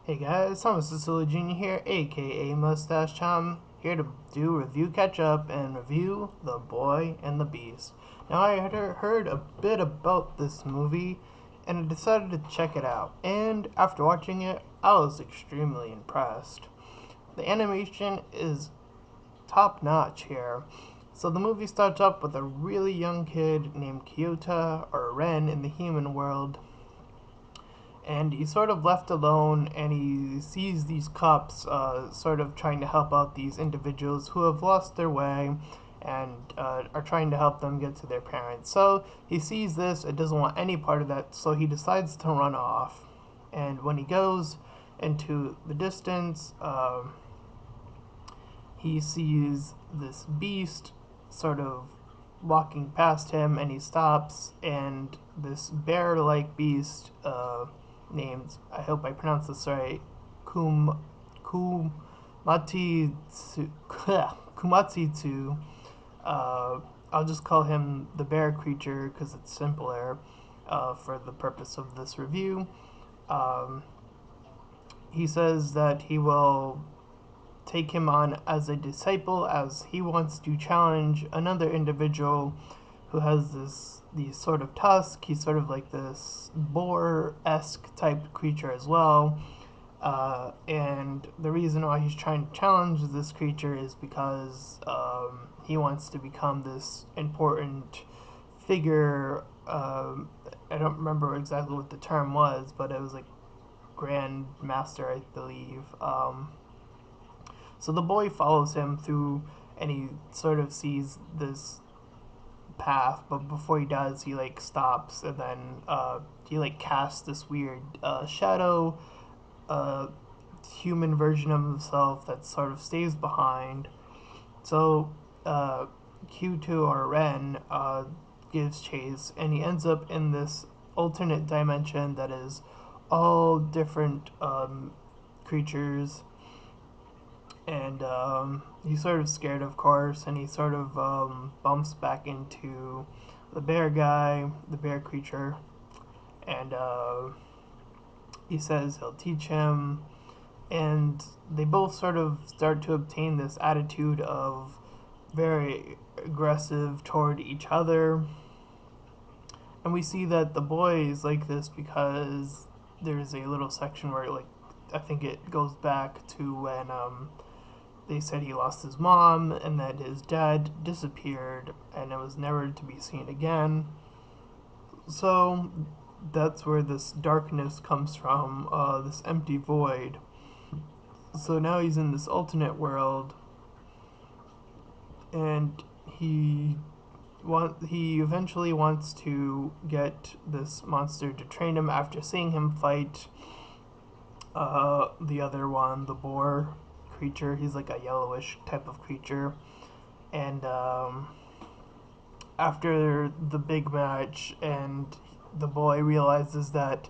Hey guys, Thomas Sicily Jr. here, aka Mustached. Here to do review catch up and review The Boy and the Beast. Now I had heard a bit about this movie and I decided to check it out. And after watching it, I was extremely impressed. The animation is top notch here. So the movie starts up with a really young kid named Kyota or Ren in the human world, and he's sort of left alone, and he sees these cops sort of trying to help out these individuals who have lost their way and are trying to help them get to their parents. So he sees this and doesn't want any part of that, so he decides to run off. And when he goes into the distance, he sees this beast sort of walking past him, and he stops, and this bear-like beast named, I hope I pronounced this right, Kumatitsu. Kumatsitsu. I'll just call him the bear creature because it's simpler for the purpose of this review. He says that he will take him on as a disciple, as he wants to challenge another individual who has these sort of tusks. He's sort of like this boar-esque type creature as well. And the reason why he's trying to challenge this creature is because he wants to become this important figure. I don't remember exactly what the term was, but it was like Grand Master, I believe. So the boy follows him through, and he sort of sees this path, but before he does, he like stops, and then he like casts this weird shadow human version of himself that sort of stays behind. So Q2 or Ren gives chase, and he ends up in this alternate dimension that is all different creatures. And he's sort of scared, of course, and he sort of bumps back into the bear guy, the bear creature, and he says he'll teach him, and they both sort of start to obtain this attitude of very aggressive toward each other. And we see that the boy is like this because there's a little section where, like, I think it goes back to when they said he lost his mom and that his dad disappeared and it was never to be seen again. So that's where this darkness comes from, this empty void. So now he's in this alternate world, and he eventually wants to get this monster to train him after seeing him fight the other one, the boar creature. He's like a yellowish type of creature, and after the big match, and the boy realizes that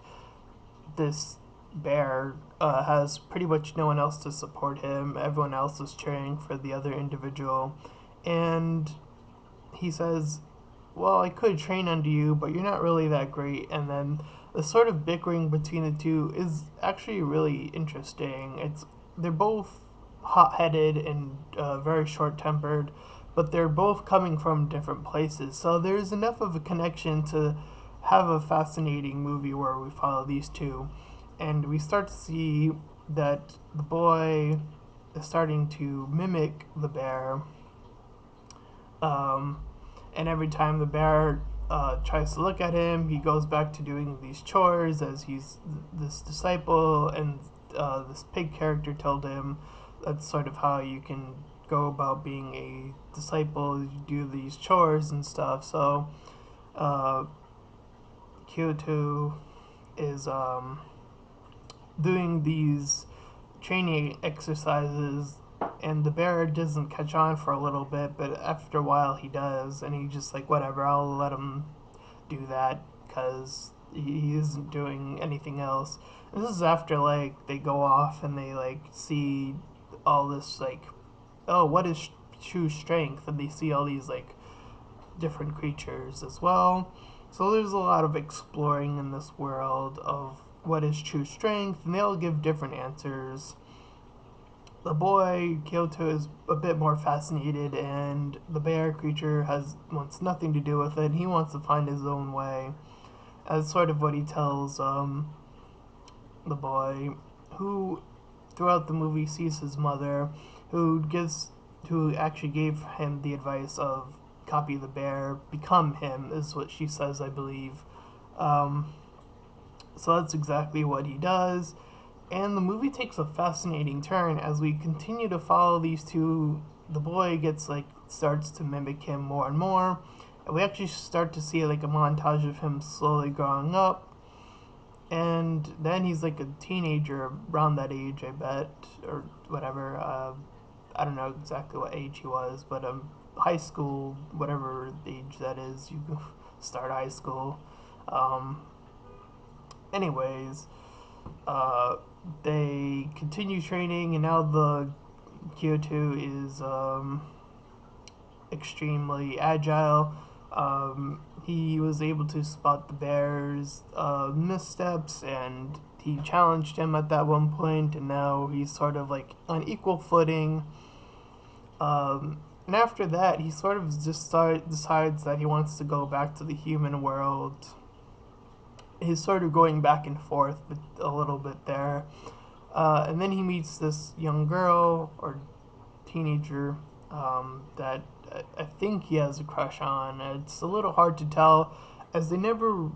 this bear has pretty much no one else to support him. Everyone else is cheering for the other individual, and he says, well, I could train under you, but you're not really that great. And then the sort of bickering between the two is actually really interesting. They're both hot-headed and very short-tempered, but they're both coming from different places. So there's enough of a connection to have a fascinating movie where we follow these two. And we start to see that the boy is starting to mimic the bear. And every time the bear tries to look at him, he goes back to doing these chores as he's this disciple, and this pig character told him that's sort of how you can go about being a disciple. You do these chores and stuff. So Kyoto is doing these training exercises, and the bear doesn't catch on for a little bit, but after a while he does, and he just like, whatever, I'll let him do that because he isn't doing anything else. And this is after like they go off and they like see all this like, oh, what is true strength, and they see all these like different creatures as well. So there's a lot of exploring in this world of what is true strength, and they all give different answers. The boy Kyoto is a bit more fascinated, and the bear creature has wants nothing to do with it. He wants to find his own way. As sort of what he tells the boy, who throughout the movie sees his mother, who actually gave him the advice of copy the bear, become him, is what she says, I believe. Um, so that's exactly what he does. And the movie takes a fascinating turn as we continue to follow these two. The boy starts to mimic him more and more. And we actually start to see like a montage of him slowly growing up. And then he's like a teenager around that age, I bet, or whatever. I don't know exactly what age he was, but high school, whatever age that is, you start high school. Um, anyways, uh, they continue training, and now the Kyoto is extremely agile. He was able to spot the bear's missteps, and he challenged him at that one point, and now he's sort of like on equal footing. And after that, he sort of decides that he wants to go back to the human world. He's sort of going back and forth a little bit there. And then he meets this young girl or teenager that I think he has a crush on. It's a little hard to tell, as they never,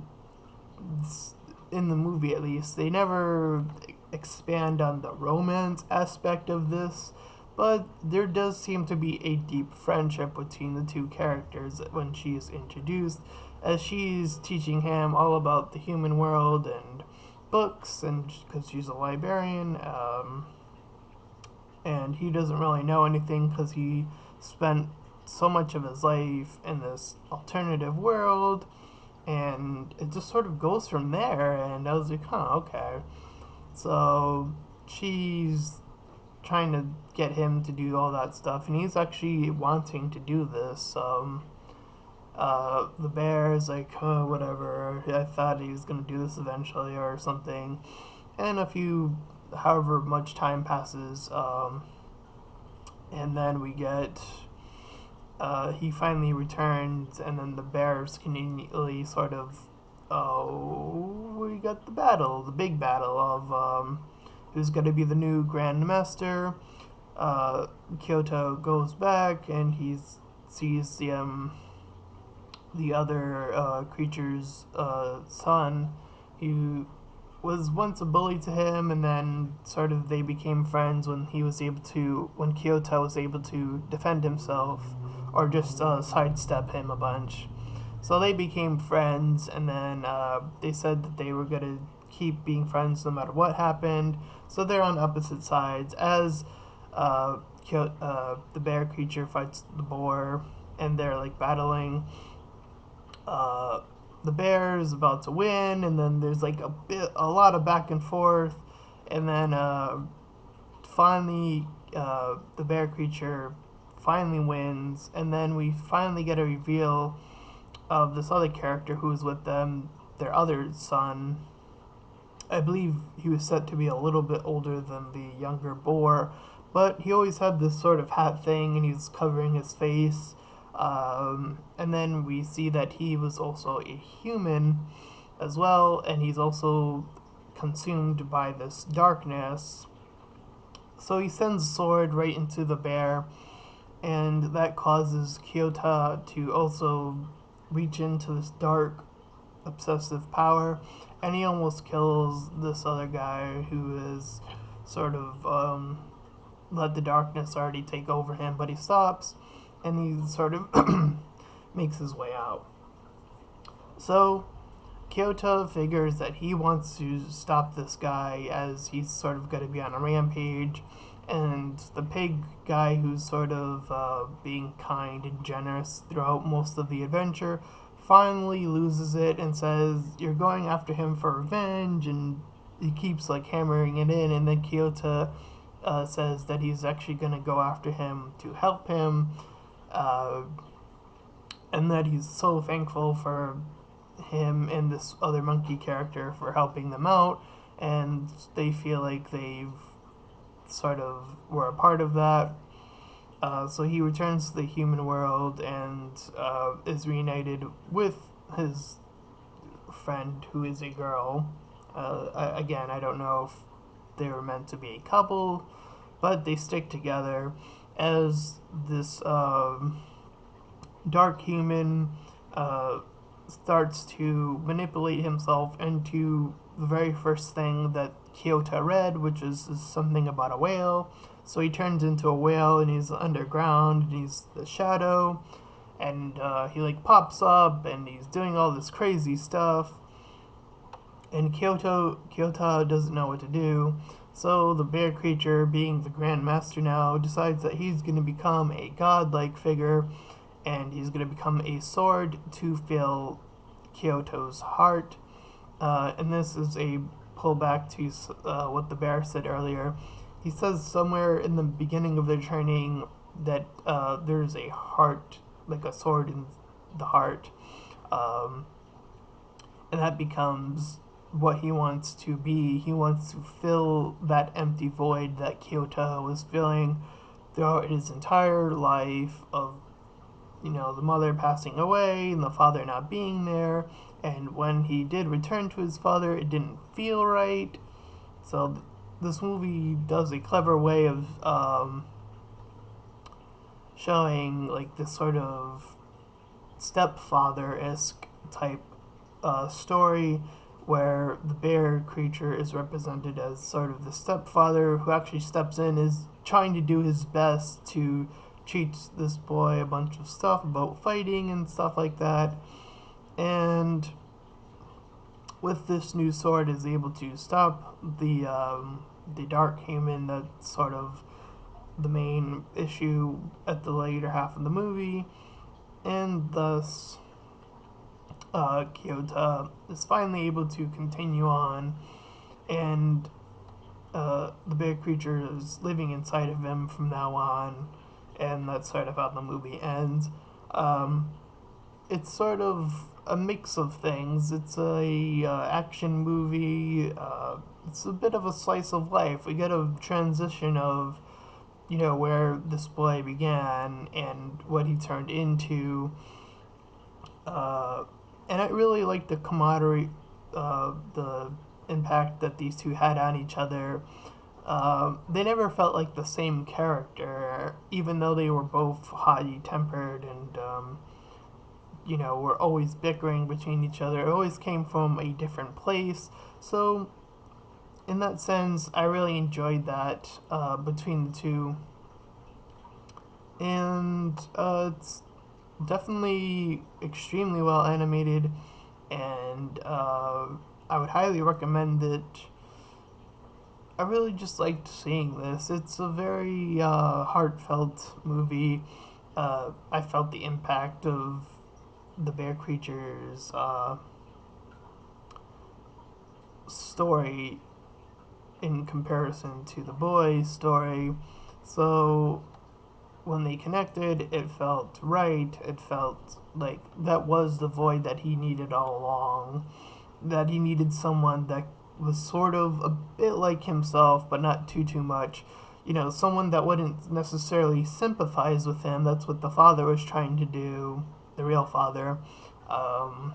in the movie at least, they never expand on the romance aspect of this. But there does seem to be a deep friendship between the two characters when she is introduced, as she's teaching him all about the human world and books, and because she's a librarian, and he doesn't really know anything because he spent so much of his life in this alternative world, and it just sort of goes from there. And I was like, huh, okay. So she's trying to get him to do all that stuff, and he's actually wanting to do this. The bear is like, oh, whatever. I thought he was gonna do this eventually or something. And however much time passes, and then we get he finally returns, and then the bears conveniently sort of, oh, we got the big battle of who's going to be the new Grand Master. Kyoto goes back, and he sees the other creature's son, who was once a bully to him, and then sort of they became friends when Kyoto was able to defend himself, or just sidestep him a bunch. So they became friends, and then they said that they were gonna keep being friends no matter what happened. So they're on opposite sides as the bear creature fights the boar, and they're like battling. Uh, the bear is about to win, and then there's like a lot of back and forth, and then finally, the bear creature finally wins, and then we finally get a reveal of this other character who's with them, their other son. I believe he was said to be a little bit older than the younger boar, but he always had this sort of hat thing, and he's covering his face. And then we see that he was also a human as well, and he's also consumed by this darkness. So he sends a sword right into the bear, and that causes Kyoto to also reach into this dark, obsessive power, and he almost kills this other guy who is sort of let the darkness already take over him, but he stops, and he sort of makes his way out. So Kyoto figures that he wants to stop this guy, as he's sort of going to be on a rampage, and the pig guy, who's sort of being kind and generous throughout most of the adventure, finally loses it and says, "You're going after him for revenge," and he keeps like hammering it in, and then Kyoto says that he's actually going to go after him to help him, uh, and that he's so thankful for him and this other monkey character for helping them out, and they feel like they've sort of were a part of that. So he returns to the human world and is reunited with his friend, who is a girl. Again, I don't know if they were meant to be a couple, but they stick together as this dark human uh, starts to manipulate himself into the very first thing that Kyoto read, which is something about a whale. So he turns into a whale and he's underground and he's the shadow, and he like pops up and he's doing all this crazy stuff. And Kyoto doesn't know what to do. So the bear creature, being the Grand Master now, decides that he's going to become a godlike figure, and he's going to become a sword to fill Kyoto's heart. And this is a pullback to what the bear said earlier. He says somewhere in the beginning of their training that there's a heart, like a sword in the heart, um, and that becomes what he wants to be. He wants to fill that empty void that Kyoto was feeling throughout his entire life of, the mother passing away and the father not being there. And when he did return to his father, it didn't feel right. So this movie does a clever way of showing like this sort of stepfather-esque type story where the bear creature is represented as sort of the stepfather who actually steps in, is trying to do his best to teach this boy a bunch of stuff about fighting and stuff like that. And with this new sword is able to stop the dark human that's sort of the main issue at the later half of the movie, and thus Kyoto is finally able to continue on, and the bear creature is living inside of him from now on, and that's sort of how the movie ends. Um, it's sort of a mix of things. It's a action movie. It's a bit of a slice of life. We get a transition of where this boy began and what he turned into. And I really like the camaraderie, the impact that these two had on each other. They never felt like the same character, even though they were both haughty tempered and, were always bickering between each other. It always came from a different place. So, in that sense, I really enjoyed that between the two. And it's definitely extremely well animated, and I would highly recommend it. I really just liked seeing this. It's a very heartfelt movie. I felt the impact of the bear creature's story in comparison to the boy's story. So when they connected, it felt right. It felt like that was the void that he needed all along. That he needed someone that was sort of a bit like himself, but not too much. Someone that wouldn't necessarily sympathize with him. That's what the father was trying to do, the real father. Um,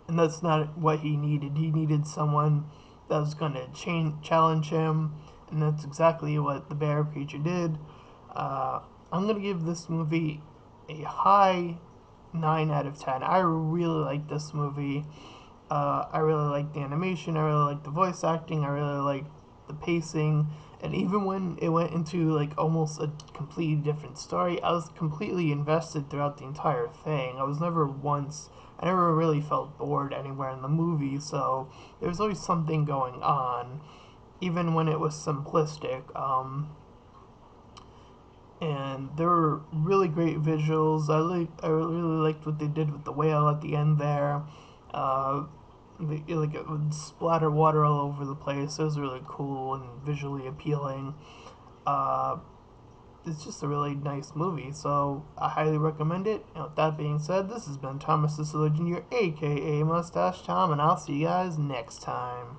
and that's not what he needed. He needed someone that was going to challenge him, and that's exactly what the bear creature did. I'm going to give this movie a high 9 out of 10. I really like this movie. I really like the animation, I really like the voice acting, I really like the pacing, and even when it went into like almost a completely different story, I was completely invested throughout the entire thing. I never really felt bored anywhere in the movie, so there was always something going on, even when it was simplistic. And there were really great visuals. I really liked what they did with the whale at the end there. Uh, like it would splatter water all over the place. It was really cool and visually appealing. Uh, it's just a really nice movie. So I highly recommend it. And with that being said, this has been Thomas Sicily Jr., aka Mustache Tom, and I'll see you guys next time.